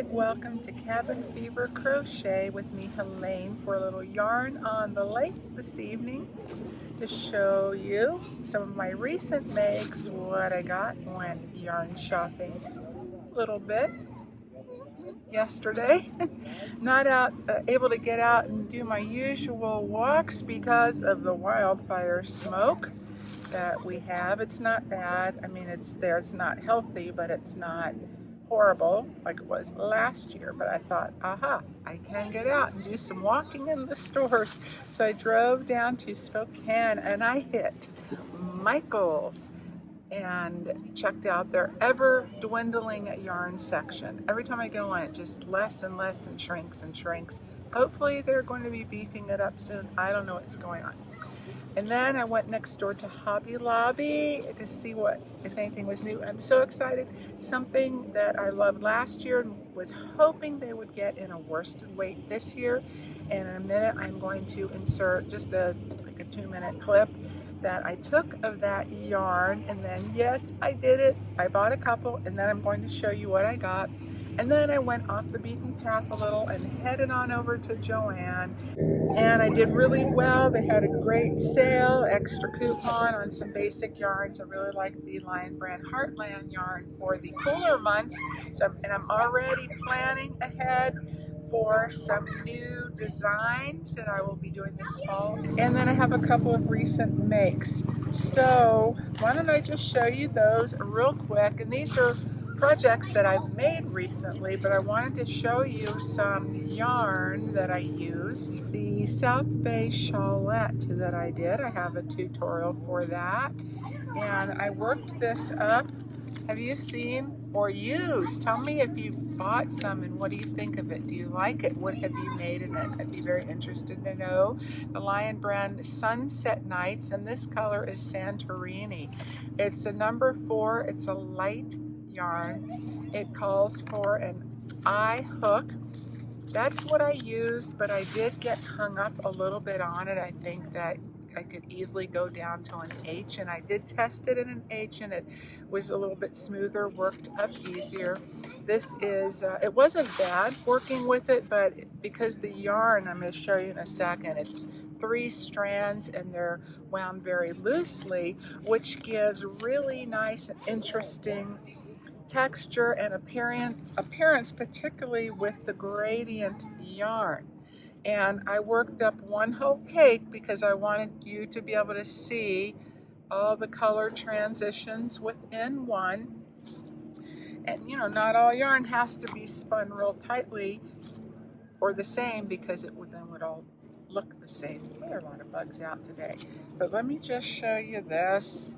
big welcome to Cabin Fever Crochet with me, Helene, for a little yarn on the lake this evening to show you some of my recent makes, what I got. Went yarn shopping a little bit yesterday. Not able to get out and do my usual walks because of the wildfire smoke that we have. It's not bad. I mean, it's there. It's not healthy, but it's not horrible like it was last year. But I thought, aha, I can get out and do some walking in the stores. So I drove down to Spokane and I hit Michael's and checked out their ever dwindling yarn section. Every time I go on, it just less and less and shrinks and shrinks. Hopefully they're going to be beefing it up soon. I don't know what's going on. And then I went next door to Hobby Lobby to see if anything was new. I'm so excited. Something that I loved last year and was hoping they would get in a worsted weight this year. And in a minute, I'm going to insert just like a 2-minute clip that I took of that yarn. And then, yes, I did it. I bought a couple, and then I'm going to show you what I got. And then I went off the beaten path a little and headed on over to Joann. And I did really well. They had a great sale, extra coupon on some basic yarns. I really like the Lion Brand Heartland yarn for the cooler months. And I'm already planning ahead for some new designs that I will be doing this fall. And then I have a couple of recent makes. So why don't I just show you those real quick. And these are projects that I've made recently, but I wanted to show you some yarn that I use. The South Bay Shawlette that I did, I have a tutorial for that. And I worked this up. Have you seen or used? Tell me if you bought some and what do you think of it? Do you like it? What have you made in it? I'd be very interested to know. The Lion Brand Sunset Nights, and this color is Santorini. It's a number 4. It's a light yarn. It calls for an eye hook. That's what I used, but I did get hung up a little bit on it. I think that I could easily go down to an H, and I did test it in an H, and it was a little bit smoother, worked up easier. This is, it wasn't bad working with it, but because the yarn, I'm going to show you in a second, it's 3 strands and they're wound very loosely, which gives really nice and interesting texture and appearance, particularly with the gradient yarn. And I worked up one whole cake because I wanted you to be able to see all the color transitions within one. And you know, not all yarn has to be spun real tightly or the same because it would all look the same. There are a lot of bugs out today. But let me just show you this.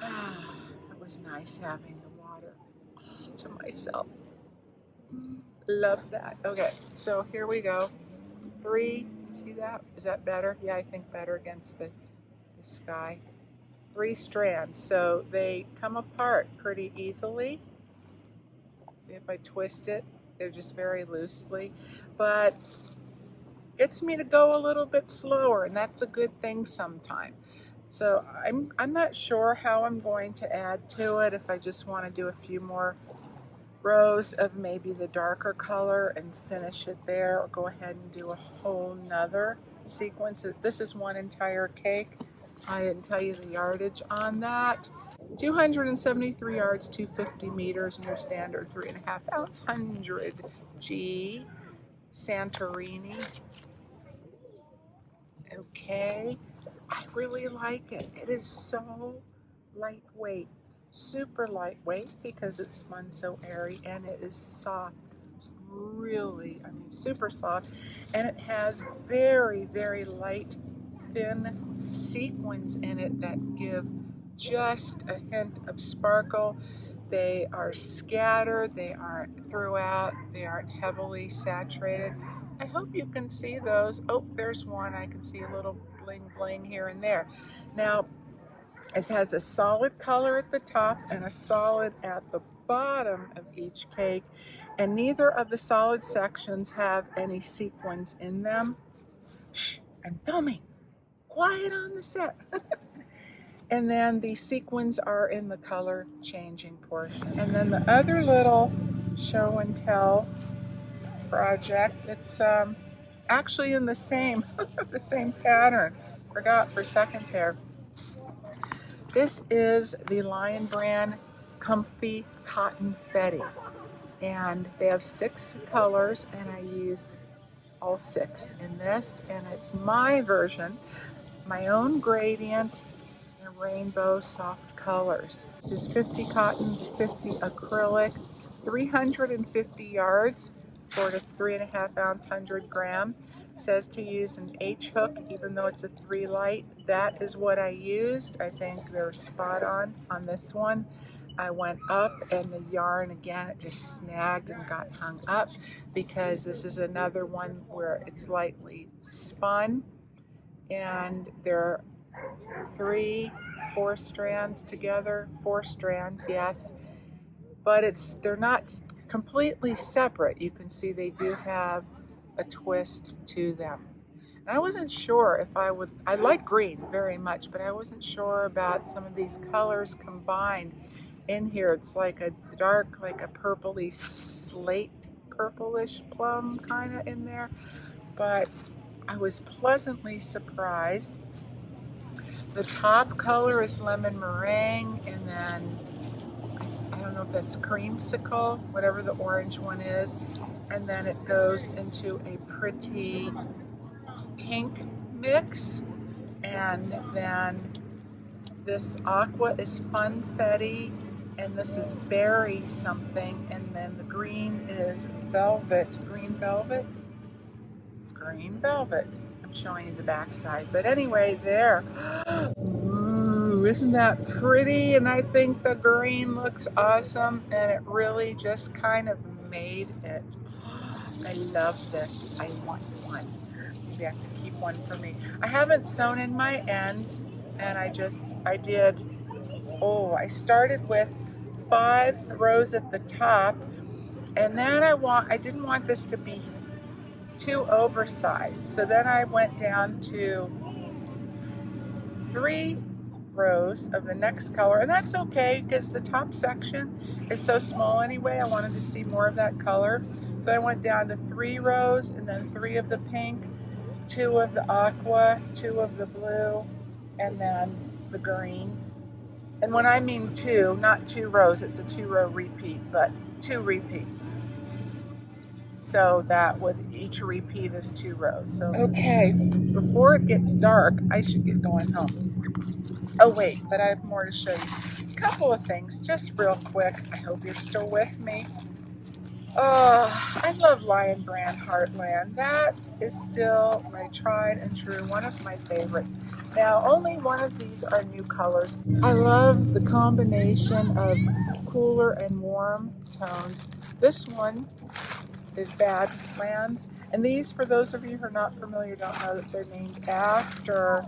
It was nice having the water to myself. Love that. Okay, so here we go. 3, see that? Is that better? Yeah, I think better against the sky. 3 strands, so they come apart pretty easily. See if I twist it, they're just very loosely, but gets me to go a little bit slower, and that's a good thing sometimes. So I'm not sure how I'm going to add to it, if I just want to do a few more rows of maybe the darker color and finish it there, or go ahead and do a whole nother sequence. This is one entire cake. I didn't tell you the yardage on that. 273 yards, 250 meters, and your standard 3.5 ounce 100 G Santorini. Okay, I really like it. It is so lightweight. Super lightweight because it's spun so airy, and it is soft. It's really, I mean, super soft, and it has very, very light, thin sequins in it that give just a hint of sparkle. They are scattered, they aren't throughout, they aren't heavily saturated. I hope you can see those. Oh, there's one. I can see a little bling bling here and there. Now, it has a solid color at the top and a solid at the bottom of each cake, and neither of the solid sections have any sequins in them. Shh, I'm filming. Quiet on the set. And then the sequins are in the color changing portion. And then the other little show and tell project. It's actually in the same the same pattern. Forgot for a second there. This is the Lion brand Comfy Cotton-Fetti, and they have 6 colors, and I used all 6 in this, and it's my version, my own gradient, and rainbow soft colors. This is 50 cotton, 50 acrylic, 350 yards for the 3.5 ounce 100 gram. Says to use an H hook, even though it's a 3 light. That is what I used. I think they're spot on this one. I went up and the yarn, again, it just snagged and got hung up, because this is another one where it's lightly spun, and there are 4 strands together, 4 strands, yes, but they're not completely separate. You can see they do have a twist to them. And I wasn't sure if I like green very much, but I wasn't sure about some of these colors combined in here. It's like a dark, like a purpley slate, purplish plum kind of in there, but I was pleasantly surprised. The top color is lemon meringue, and then I don't know if that's creamsicle, whatever the orange one is, and then it goes into a pretty pink mix, and then this aqua is Funfetti, and this is berry something, and then the green is velvet, green velvet. I'm showing you the back side, but anyway, there. Ooh, isn't that pretty? And I think the green looks awesome, and it really just kind of made it. I love this. I want one. Maybe I have to keep one for me. I haven't sewn in my ends, and I started with 5 rows at the top, and then I didn't want this to be too oversized, so then I went down to 3 rows of the next color, and that's okay because the top section is so small anyway. I wanted to see more of that color, so I went down to 3 rows, and then 3 of the pink, 2 of the aqua, 2 of the blue, and then the green. And when I mean 2, not 2 rows, it's a 2-row repeat, but 2 repeats. So each repeat is 2 rows. So, okay, before it gets dark, I should get going home. Oh wait, but I have more to show you. A couple of things, just real quick. I hope you're still with me. I love Lion brand Heartland. That is still my tried and true, one of my favorites. Now, only one of these are new colors. I love the combination of cooler and warm tones. This one is Badlands, and these, for those of you who are not familiar, don't know that they're named after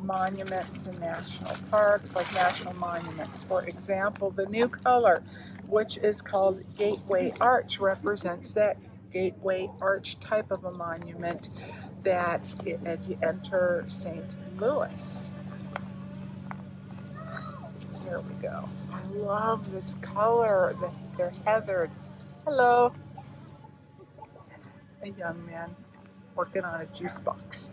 monuments and national parks, like national monuments. For example, the new color, which is called Gateway Arch, represents that gateway arch type of a monument as you enter St. Louis. Here we go. I love this color. They're heathered. Hello. A young man working on a juice box.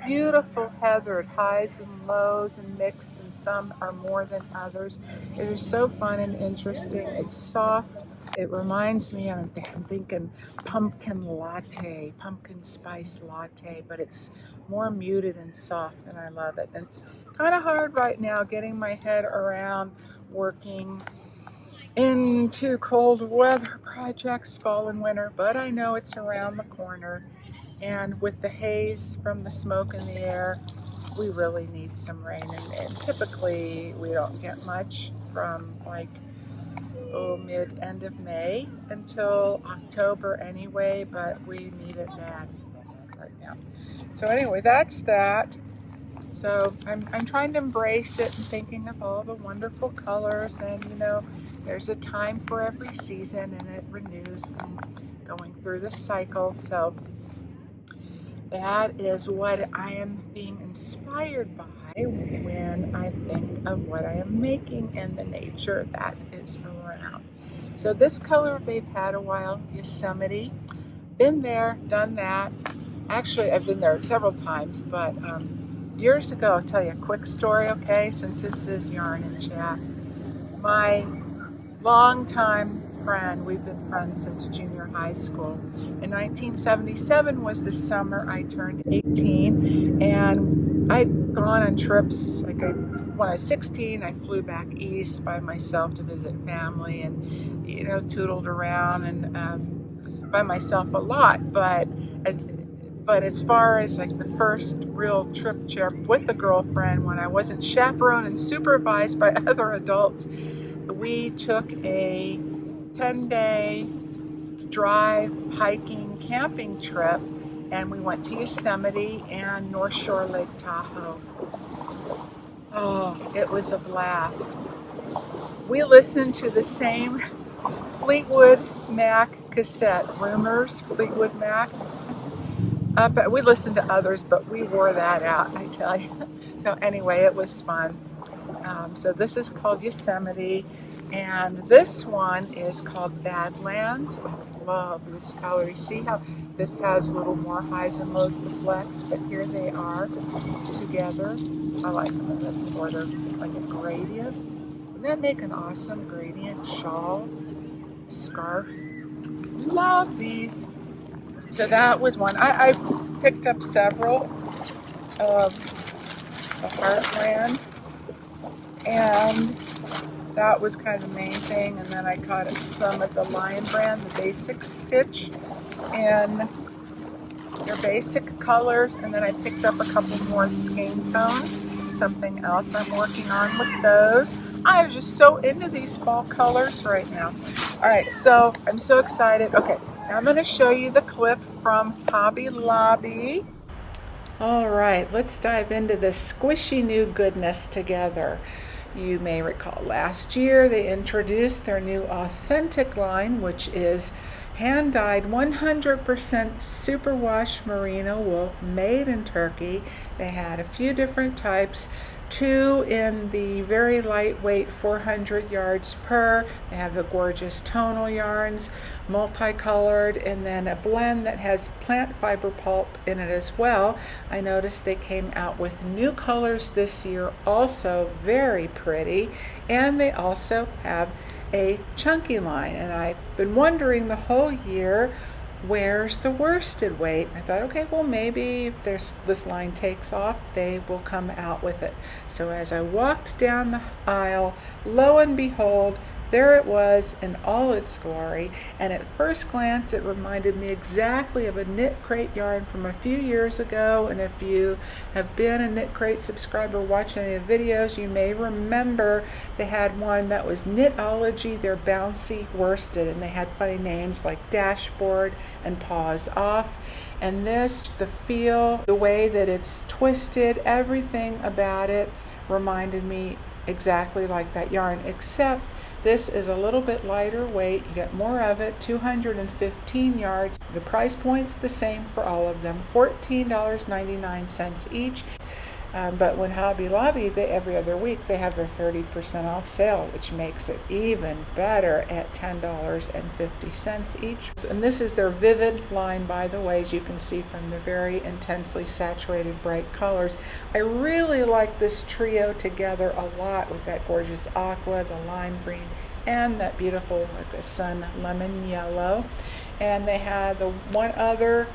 Beautiful heathered highs and lows and mixed, and some are more than others. It is so fun and interesting. It's soft. It reminds me, I'm thinking pumpkin latte, pumpkin spice latte, but it's more muted and soft, and I love it. And it's kind of hard right now getting my head around working into cold weather projects, fall and winter, but I know it's around the corner. And with the haze from the smoke in the air, we really need some rain. And typically we don't get much from mid-end of May until October anyway, but we need it bad right now. So anyway, that's that. So I'm trying to embrace it and thinking of all the wonderful colors, and there's a time for every season, and it renews, and going through the cycle. So that is what I am being inspired by when I think of what I am making and the nature that is around. So this color they've had a while, Yosemite. Been there, done that. Actually, I've been there several times, but years ago, I'll tell you a quick story, okay, since this is Yarn and Chat. My longtime friend, we've been friends since junior high school. In 1977 was the summer I turned 18, and I'd gone on trips. When I was 16, I flew back east by myself to visit family, and tootled around and by myself a lot. But as far as like the first real trip with a girlfriend, when I wasn't chaperoned and supervised by other adults, we took a 10-day drive, hiking, camping trip, and we went to Yosemite and North Shore Lake Tahoe. Oh, it was a blast. We listened to the same Fleetwood Mac cassette, Rumors, Fleetwood Mac. But we listened to others, but we wore that out, I tell you. So anyway, it was fun. So this is called Yosemite, and this one is called Badlands. I love this color. You see how this has a little more highs and lows to flex, but here they are together. I like them in this order, like a gradient. Wouldn't that make an awesome gradient shawl, scarf? Love these. So that was one. I picked up several of the Heartland, and that was kind of the main thing. And then I caught some of the Lion brand, the basic stitch, in their basic colors. And then I picked up a couple more skein tones, something else I'm working on with those. I'm just so into these fall colors right now. All right, so I'm so excited. Okay, now I'm going to show you the clip from Hobby Lobby. All right, let's dive into this squishy new goodness together. You may recall last year they introduced their new Authentic line, which is hand-dyed 100% superwash merino wool made in Turkey. They had a few different types, 2 in the very lightweight 400 yards per. They have the gorgeous tonal yarns, multicolored, and then a blend that has plant fiber pulp in it as well. I noticed they came out with new colors this year, also very pretty, and they also have a chunky line. And I've been wondering the whole year, where's the worsted weight? I thought, okay, well, maybe if this line takes off, they will come out with it. So as I walked down the aisle, lo and behold, there it was in all its glory. And at first glance, it reminded me exactly of a Knit Crate yarn from a few years ago. And if you have been a Knit Crate subscriber watching any of the videos, you may remember they had one that was Knitology, their bouncy worsted, and they had funny names like Dashboard and Paws Off. And this, the feel, the way that it's twisted, everything about it reminded me exactly like that yarn, except this is a little bit lighter weight. You get more of it, 215 yards. The price point's the same for all of them, $14.99 each. But when Hobby Lobby, every other week, they have their 30% off sale, which makes it even better at $10.50 each. And this is their Vivid line, by the way, as you can see from the very intensely saturated bright colors. I really like this trio together a lot with that gorgeous aqua, the lime green, and that beautiful like a sun lemon yellow. And they have the one other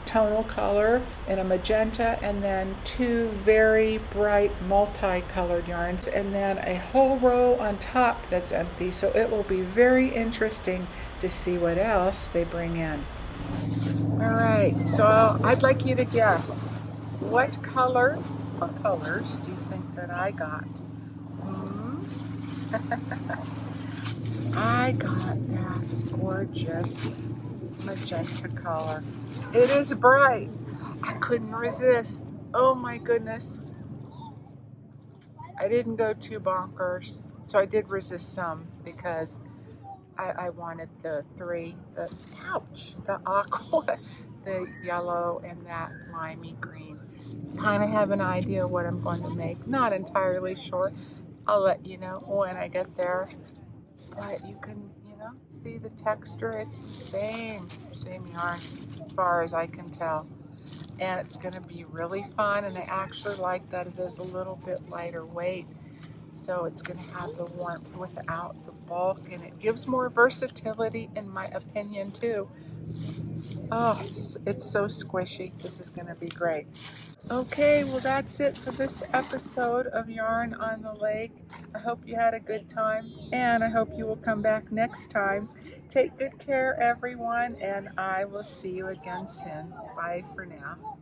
tonal color in a magenta, and then 2 very bright multicolored yarns, and then a whole row on top that's empty. So it will be very interesting to see what else they bring in. All right, so I'd like you to guess what colors do you think that I got? I got that gorgeous magenta color. It is bright. I couldn't resist. Oh my goodness. I didn't go too bonkers, so I did resist some because I wanted the aqua, the yellow and that limey green. Kind of have an idea what I'm going to make. Not entirely sure. I'll let you know when I get there. But you can, see the texture. It's the same yarn as far as I can tell. And it's going to be really fun. And I actually like that it is a little bit lighter weight. So it's going to have the warmth without the bulk. And it gives more versatility, in my opinion, too. Oh, it's so squishy. This is going to be great. Okay, well that's it for this episode of Yarn on the Lake. I hope you had a good time, and I hope you will come back next time. Take good care, everyone, and I will see you again soon. Bye for now.